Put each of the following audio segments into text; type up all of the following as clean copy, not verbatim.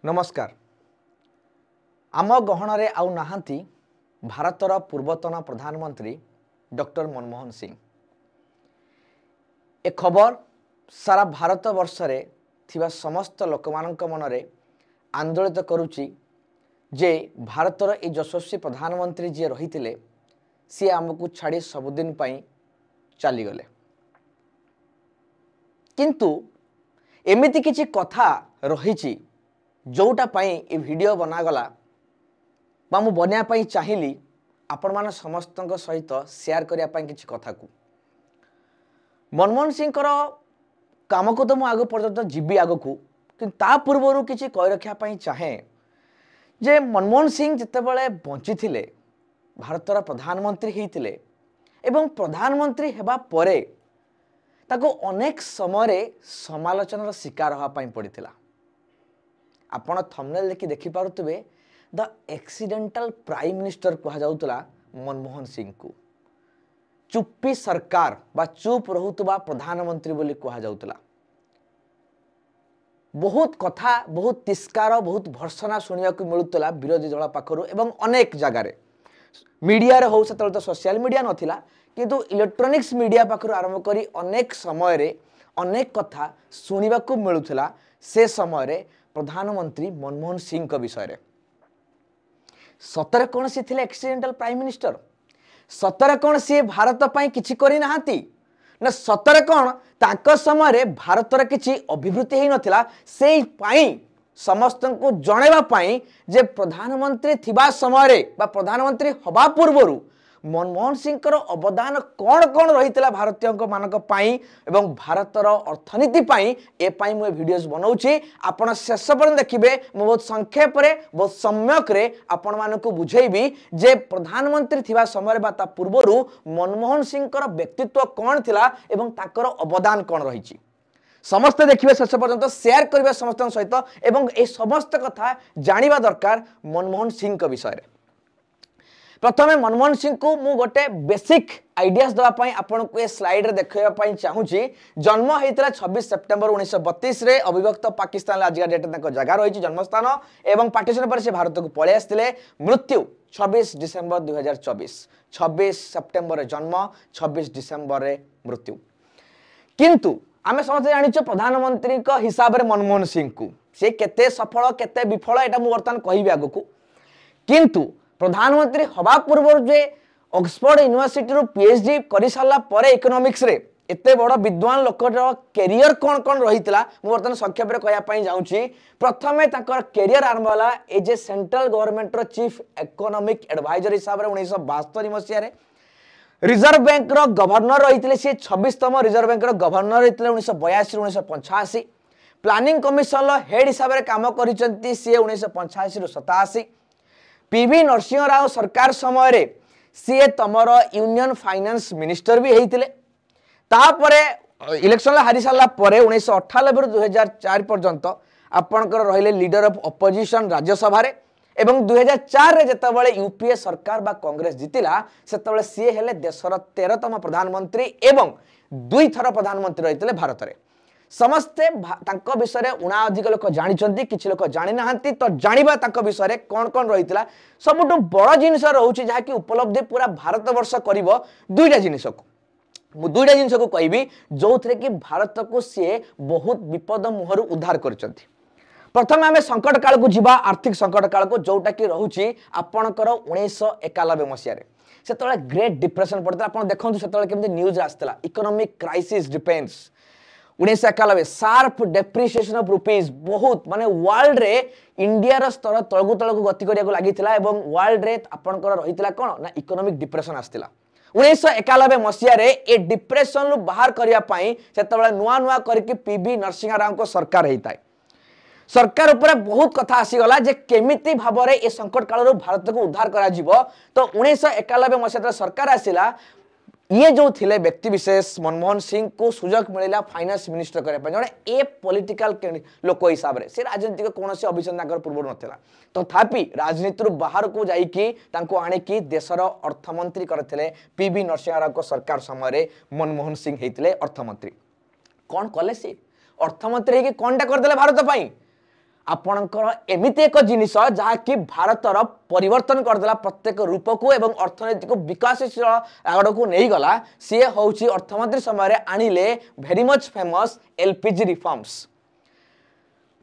नमस्कार। आम गहन आउ नाहांती भारतर पूर्वतन प्रधानमंत्री डॉक्टर मनमोहन सिंह। ए खबर सारा भारत वर्ष रे थिबा समस्त लोकमानंक मनरे आंदोलित करुची जे भारतर ए यशस्वी प्रधानमंत्री जी रही सी आमको छाड़ी सबुदिन पाई चली गले। किंतु एमिति किछि कथा रही जोटा पाई ए वीडियो बनागला बा मु बनिया पाई चाहिली आपण मान समस्त सहित शेयर करिया पाई किछि कथा को। मनमोहन सिंह काम को तो मु आग पर्यंत जीवी आग को कि ता पूर्व किछि कहि रखिया पाई चाहे जे मनमोहन सिंह जितेबाला बंची थिले भारतर प्रधानमंत्री होइतिले एवं प्रधानमंत्री हेबा परे ताको अनेक समय समालोचनार शिकार होगा पाई पड़िथिला। आपण थंबनेल देखि पारुतबे द एक्सीडेंटल प्राइम मिनिस्टर कहा जाउतला मनमोहन सिंह को। चुप्पी सरकार बा चुप रहुतबा प्रधानमंत्री बोली कहा जाउतला। बहुत कथा बहुत तिस्कार बहुत भर्सना सुनिया को मिलुतला विरोधी दल पाखरु एवं अनेक जगार मीडिया रे हो सेतल तो सोशल मीडिया नथिला किंतु इलेक्ट्रॉनिक्स मीडिया पाखरु आरंभ करी अनेक समय रे अनेक कथा सुनिबा को मिलुतला से समय रे प्रधानमंत्री मनमोहन सिंह को विषय रे। सतरे कौन सी थिले एक्सीडेंटल प्राइम मिनिस्टर, सतरे कौन सी भारत पाई किछि करि नाहांती ना सतरे कौन ताक समय रे भारतर किछि अभिवृद्धि हेइ नथिला सेई पाई समस्त को जणेबा पाई जे प्रधानमंत्री थिबा समय रे बा प्रधानमंत्री हबा पूर्वरु मनमोहन सिंह अवदान कौन कौन रही भारतीय मानक पाई एवं भारतर अर्थनीति पाई ए पाई मु वीडियोस बनाऊची। आपण शेष पर्यंत देखिबे मु बहुत संक्षेप रे बहुत सम्यक रे आपण मानक बुझेबी जे प्रधानमंत्री थिबा समय बा ता पूर्वरु मनमोहन सिंह व्यक्तित्व कौन थिला एवं ताकर अवदान कौन रही। समस्त देखिए शेष पर्यंत शेयर करिवे समस्त सहित एवं ए समस्त कथा जानिबा दरकार मनमोहन सिंह विषय रे। प्रथमे मनमोहन सिंह को मु गोटे बेसिक आइडियास दवा पाई आपन को ए स्लाइड रे देखैया पाई चाहूची। जन्म हेतिला 26 सेप्टेम्बर 1932 रे अविभक्त पाकिस्तान आज डेट तक जगह रही जन्मस्थान एवं पार्टीशन पर से भारत को पळे आस्तिले। मृत्यु 26 डिसेंबर 2024। 26 सेप्टेम्बर जन्म 26 डिसेंबर रे मृत्यु। किंतु आमे समझते जानिछ प्रधानमंत्री को हिसाब रे मनमोहन सिंह को से केते सफल केते विफल एटा मु वर्तमान कहिबे आगु को। किंतु प्रधानमंत्री हवा पूर्व जे ऑक्सफोर्ड यूनिवर्सिटी रो पीएचडी करि साला परे इकोनॉमिक्स रे एते बड़ विद्वान लोकर कैरियर कौन कौन रहीतिला मु वर्तमान संक्षेप रे कहया पाई जाउची। प्रथमे ताकर कैरियर आरंभ होला एज ए सेंट्रल गवर्नमेंट रो चीफ इकोनॉमिक एडवाइजर हिसाब रे 1972 मसिया रे। रिजर्व बैंक रो गवर्नर रहीतिले से 26तम रिजर्व बैंक रो गवर्नर रहीतिले 1982 1985। प्लानिंग कमिशन रो हेड हिसाब रे काम करिसंती से 1985 रो 87। पीवी नरसिंह राव सरकार समय रे सी तमर यूनियन फाइनेंस मिनिस्टर भी होते। तापरे इलेक्शन हारी सारा 1998 रु 2004 पर्यंत आपणकर रहिले लीडर ऑफ अपोजिशन राज्यसभा रे एवं 2004 रे जेतबेले यूपीए सरकार बा कांग्रेस जीतिला सेतबेले सी हेले देशर 13तम प्रधानमंत्री एवं 2 थर प्रधानमंत्री रहितले भारत रे। समस्ते तांको विषय रे उना अधिक लोक जानिचंती किछि लोक जानि नाहंती तो जानिबा तांको विषय रे कोन कोन रहितला सबटु बड़ जिनिस रहउची जहा कि उपलब्धि पूरा भारत वर्ष करिवो दुईटा जिनिस को मु दुईटा जिनिस को कहबी जोथरे कि भारत को से बहुत विपद मुहरु उद्धार करचंती। प्रथम आमे संकट काल को जिबा आर्थिक संकट काल को जोटा कि रहउची आपणकर 1991 मसिया रे सेतले ग्रेट डिप्रेशन पड़ता। आपण देखंतु सेतले केमते न्यूज आस्तला economic crisis depends 1991 sharp depreciation of rupees बहुत माने वर्ल्ड रे इंडिया रो स्तर तळगु तळगु गति करिया लागि थिला एवं वर्ल्ड रे आपणकर रहितला कोन ना इकोनॉमिक डिप्रेशन आस्तिला। 1991 मसिया रे ए डिप्रेशन लु बाहर करिया पाई सेतबेला नुआ नुआ करके पीवी नरसिंह राव को सरकार हेइताय। सरकार ऊपर बहुत कथा आसी गला जे केमिति भाबरे ए संकट काल रो भारत को उद्धार करा जिवो। तो 1991 मसिया सरकार आसिला ये जो थिले व्यक्ति विशेष मनमोहन सिंह को सुजोग मिलला फाइनेंस मिनिस्टर करे पे जने ए पॉलिटिकल लोक हिसाब रे से राजनीतिक कोनोसी अभिसंधान पूर्व नथिला। तथापि राजनीति बाहर को जाई कि तांको आने की देशर अर्थमंत्री करथिले पीवी नरसिंह राव को सरकार समय रे मनमोहन सिंह हेतिले अर्थमंत्री। कोन कले से अर्थमंत्री कि कोनटा कर देले भारत पई आपणकर एमिति एक जिनिस जहाँकि भारतर परिवर्तन करदेला प्रत्येक रूप को एवं अर्थनीति को विकासशील आड़ को नहीं गला सी हूँ अर्थमंत्री समय आणिले very much famous LPG reforms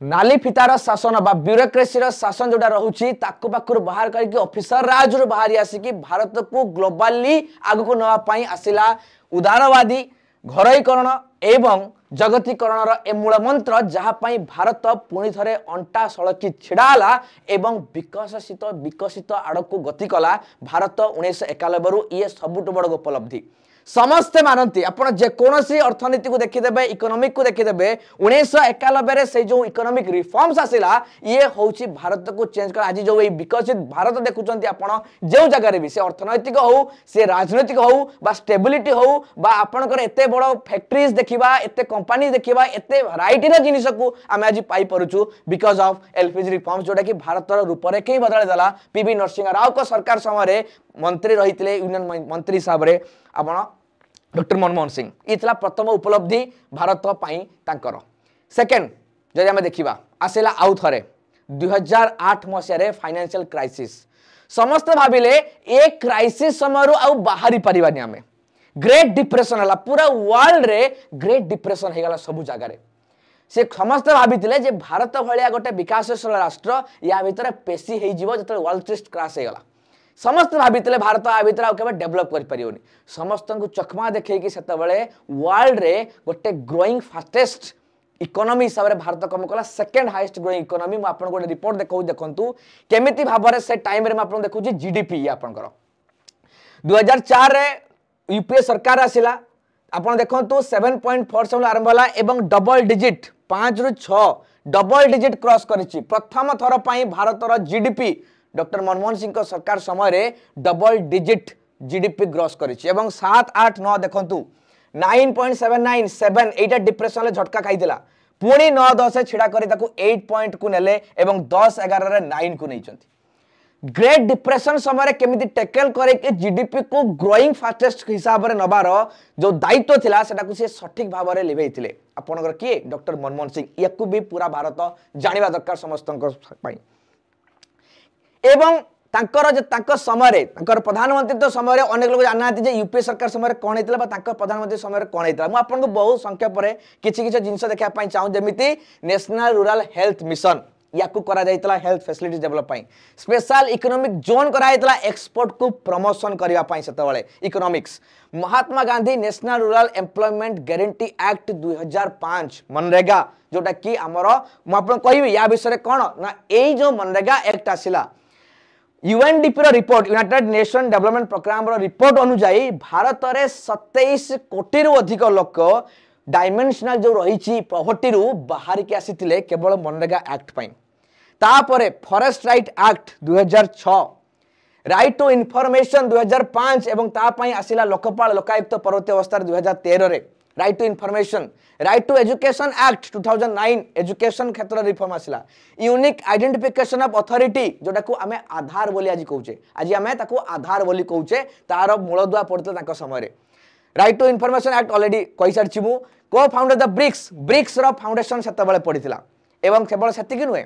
नाली फितार शासन बा ब्यूरोक्रेसी शासन जोटा रोचे ताकू पाखु बाहर करके ऑफिसर राज बाहरी आसिकी भारत को ग्लोबाली आगक नापी आसला उदारवादी घरोईकरण एवं जगतीकरण ए मूल मंत्र जहाँपाई भारत पुणी थे अंटा सड़की छिड़ाला एवं विकसित आड़ को गति कला भारत 1991 रु ये सबुठ बड़ उपलब्धि समस्ते मानती आपड़ जेकोसी अर्थनीति को देखीदे इकोनॉमिक को देखीदे 1991 से जो इकोनॉमिक रिफॉर्म्स आसला ये हूँ भारत को चेंज कर आज जो विकसित भारत देखुं आप जो जगार भी से अर्थनैतिक हो से राजनैतिक हो स्टेबिलिटी हो आपणकर एत बड़ फैक्ट्रीज देखा एत कंपानी देखा एत भराइटर जिनिस को आम आज पाइपरु बिकज ऑफ एलपीजी रिफॉर्म्स जोटा कि भारत रूपरेख ही बदल देला पीवी नरसिंह राव को सरकार समय मंत्री रही यूनियन मंत्री हिसाब से आपण डॉक्टर मनमोहन सिंह ये प्रथम उपलब्धि भारत तांकर सेकेंड जदि आम देखा आसला आउ थे 2008 मसीह फाइनेंशियल क्राइसिस समस्त भाविले ए क्राइसिस समय आउ बाहरी पारिबानी आमे ग्रेट डिप्रेशन है पूरा वर्ल्ड रे ग्रेट डिप्रेशन हो गला सब जगार से समस्त भाभी जे भारत भाया गोटे विकासशील राष्ट्र या भितर पेशी हो जो वर्ल्ड ट्रेड क्रैश हो गला समस्त भाभी भारत आ भर आगे डेभलप कर समस्त को चकमा देखी से वर्ल्ड रे गोटे ग्रोइंग फास्टेस्ट इकोनॉमी हिसाब से भारत कम कला सेकेंड हाईएस्ट ग्रोइंग इकोनॉमी मुझे गोटे रिपोर्ट देखूँ केमिति भाव से टाइम में देखूँ जीडीपी आपंकर 2004 रे यूपीए सरकार आसिला आपन देखंतु 7.47 आरंभ होला एवं डबल डिजिट 5 रु 6 डबल डिजिट क्रॉस करिछि प्रथम थर पई भारतर जीडीपी डॉक्टर मनमोहन सिंह सरकार समय डबल डिजिट जीडीपी क्रॉस करिछि एवं 7 8 9 देखंतु 9.79 7 एटा डिप्रेशन ले झटका खाइतिला पुणी 9 10 छिड़ा करी ताकू 8 पॉइंट को नेले एवं 10 11 रे 9 को नैचंती ग्रेट डिप्रेशन समय केमिति टैकल करे कि जीडीपी को ग्रोइंग फास्टेस्ट हिसाब रे नबार जो दायित्व थिला सेटा को से सठिक भाव रे लिभेइथिले आपनकर किए डॉक्टर मनमोहन सिंह याकू भी पूरा भारत जानिबा दरकार समस्तंकर पई एवं तांकर समय प्रधानमंत्री तो समय अनेक लोग जानना जे यूपीए सरकार समय कौन होता है प्रधानमंत्री समय कौन होता है मुझे बहुत संक्षेप में किसी जिनस देखा चाहूँ जमी नेशनल रूरल हेल्थ मिशन या health facility develop special economic zone कराइतला एक्सपोर्ट को प्रमोशन करने से economics Mahatma Gandhi national rural employment guarantee act 2005 मनरेगा जोटा कि आमर मुझे कहबी या विषय कौन ना यही जो मनरेगा एक्ट आसला UNDP report United Nation development programme report अनुसार भारत में 27 कोटी रु अधिक लोक डायमेंशनल जो रही प्रॉपर्टी रु बाहर के आसी केवल मनरेगा एक्ट पाई तापरे forest right act 2006 right to information 2005 एवं तापाई आसिला लोकपाल लोकायुक्त परवर्ती अवस्था 2013 रे right to information right to education act 2009 education क्षेत्र रिफॉर्म आसिला यूनिक आइडेंटिफिकेशन ऑफ अथॉरिटी जोटा को आमे आधार बोली आज कहूचे आज आमे ताको आधार बोली कहूचे तार मूलदुआ पड़ता ताको समय रे right to information act already कहि सारछि मु को फाउंडेड द ब्रिक्स रो फाउंडेशन सेतबेले पड़िथिला एवं केवल सेतिकि नुहे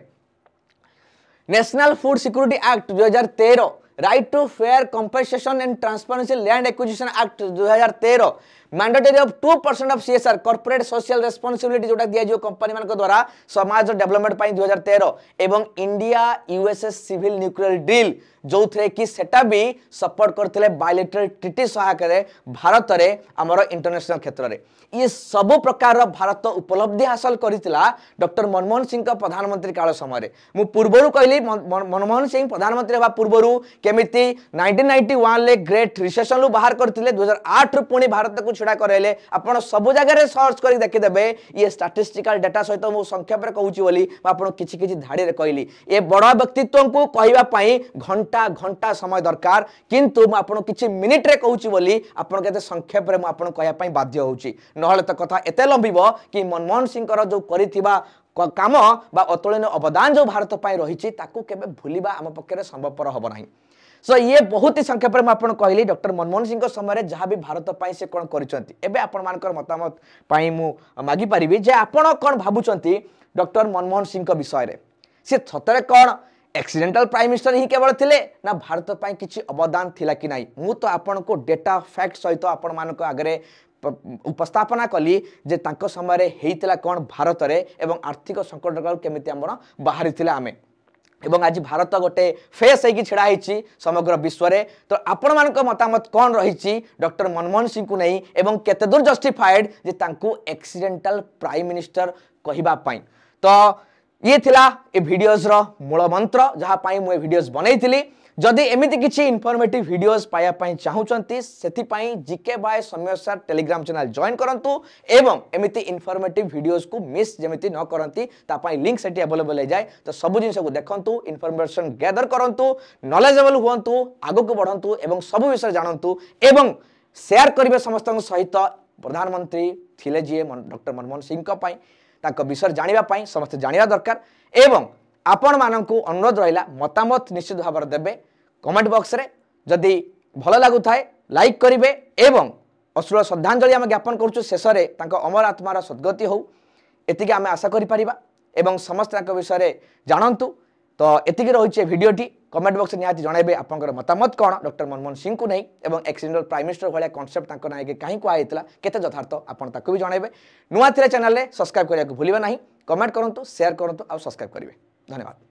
national food security act 2013 right to fair compensation and transparency land acquisition act 2013 mandatory of 2% of CSR corporate social responsibility जोटा दिया जो कंपनी मान द्वारा समाज डेवलपमेंट पाई 2013 एवं India USA civil nuclear deal जो थे कि सेटा भी सपोर्ट करथिले बायलैटरल ट्रीटी सहायक रे भारत रे हमर इंटरनेशनल क्षेत्र रे ये सब प्रकार भारत उपलब्धि हासिल करितला डॉक्टर मनमोहन सिंह का प्रधानमंत्री काल समय मु पूर्वरु कहली मनमोहन सिंह प्रधानमंत्री हेबा पूर्वरु केमिति 1991 ले ग्रेट रिसेशन रु बाहर करथिले 2008 रु पुणी भारत को छिड़ा करैले आपण सब जगह रे सर्च करी देखि देबे ये स्टैटिस्टिकल डाटा सहित मु संक्षेप रे कहूची बोली आपण किछि किछि धाडी रे कहली ए बड़ा व्यक्तित्व को कहबा पई घंटा घंटा समय दरकार किंतु मु आपण किछि मिनिट रे कहूची बोली आपण केते संक्षेप रे मु आपण कहया पई बाध्य होउची नहले तो कथा एते लंबिबो कि मनमोहन सिंह रो जो करिथिबा काम बा अतुलनीय अवदान जो भारत पई रहिछि ताकू केबे भूलिबा हम पक्के संभवपर हबो नाही सो ये बहुत ही संक्षेप में आपन कहली डॉक्टर मनमोहन सिंह समय जहाँ भी भारत पाई से कौन करें आपण मानकर मतामत पाई मु मागी पारिबी जे आपण कौन भाबुचंती डॉक्टर मनमोहन सिंह विषय रे सी सतरे कौन एक्सीडेंटल प्राइम मिनिस्टर ही केवल थिले ना भारत ପାଇଁ କିଛି ଅବଦାନ ଥିଲା कि नहीं मु तो आपण को डेटा फैक्ट सहित आपण मानक आगरे उपस्थापना कली जे तांको समय हेइतिला कोन भारत रे एवं आर्थिक संकट काल केमिति हमर बाहरी थिला आमे एवं आज भारत गोटे फेस है छिड़ा होती समग्र विश्व रे तो आपण मान मतामत कौन रही डॉक्टर मनमोहन सिंह को नहीं एवं केते दूर जस्टिफाइड जे तांको एक्सीडेंटल प्राइम मिनिस्टर कहिबा पाई तो ये थिला ए वीडियोस रो मूल मंत्र जहाँ पाई मु वीडियोस बनैथिली जदि एमिति किछि इन्फॉर्मेटिव वीडियोस पाया पाई चाहुचंती सेथि पाई जीके बाय समय सर टेलीग्राम चैनल जॉइन करंतु एवं एमिति इन्फॉर्मेटिव वीडियोस को मिस जेमिति न करंती ता पाई लिंक सेठी अवेलेबल हो जाए तो सब जिंस को देखंतु इन्फॉर्मेशन गैदर करंतु नॉलेजेबल हुवंतु आगो को बढ़ंतु एवं सब विषय जानंतु एवं शेयर करिवे समस्त सहित प्रधानमंत्री थिले जी डॉक्टर मनमोहन सिंह को पाई ताको विषय जानिबा पाई समस्त जानिबा दरकार एवं आपण मानकु अनुरोध रहिला मतामत निश्चित भाव देबे कमेंट बॉक्स रे जदि भल लागु थाए लाइक करिवे एवं अश्रुल श्रद्धांजलि आम ज्ञापन करूछु शेष रे तांको अमर आत्मार सद्गति हो एतिके आमे आशा करि परिबा एवं समस्त तांको विषय रे जानंतु तो एतिके रहिছে भिडियोटी कमेंट बॉक्स निहाती जणाइबे आपनकर मतामत कोन डॉक्टर मनमोहन सिंह को नहीं एवं एक्सीडेंटल प्राइम मिनिस्टर भलिया कांसेप्ट तांको नायके काहे को आइतला केते यथार्थ आपन ताको भी जणाइबे नुवा थिले चैनल रे सब्सक्राइब करिया को भूलिबा नहीं कमेंट करंतु शेयर करंतु आ सब्सक्राइब करिवे धन्यवाद।